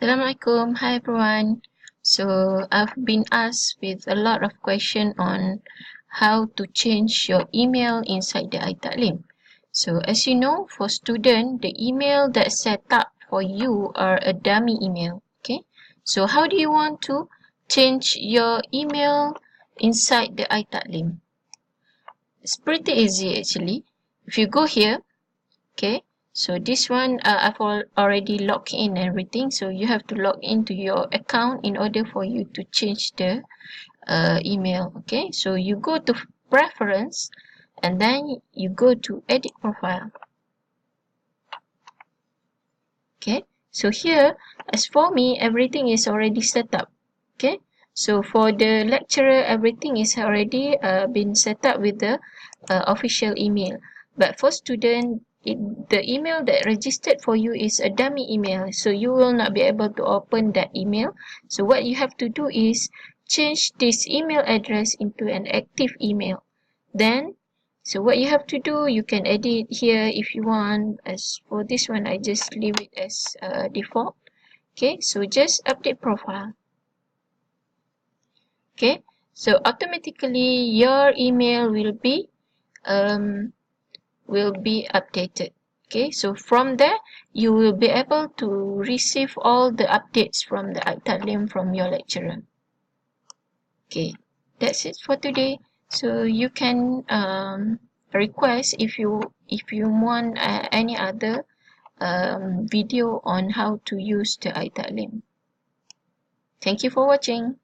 Assalamualaikum. Hi everyone. So I've been asked with a lot of questions on how to change your email inside the ITALEEM. So as you know, for student, the email that's set up for you are a dummy email. Okay. So how do you want to change your email inside the ITALEEM? It's pretty easy actually. If you go here, okay. So this one I've already logged in everything, so you have to log into your account in order for you to change the email. Okay, so you go to preference and then you go to edit profile. Okay, so here as for me everything is already set up. Okay, so for the lecturer everything is already been set up with the official email, but for student the email that registered for you is a dummy email, so you will not be able to open that email. So what you have to do is change this email address into an active email. Then so what you have to do, you can edit here if you want. As for this one, I just leave it as default. Okay, so just update profile. Okay, so automatically your email will be updated. Okay, so from there you will be able to receive all the updates from the ITALEEM from your lecturer. Okay, that's it for today. So you can request if you want any other video on how to use the ITALEEM. Thank you for watching.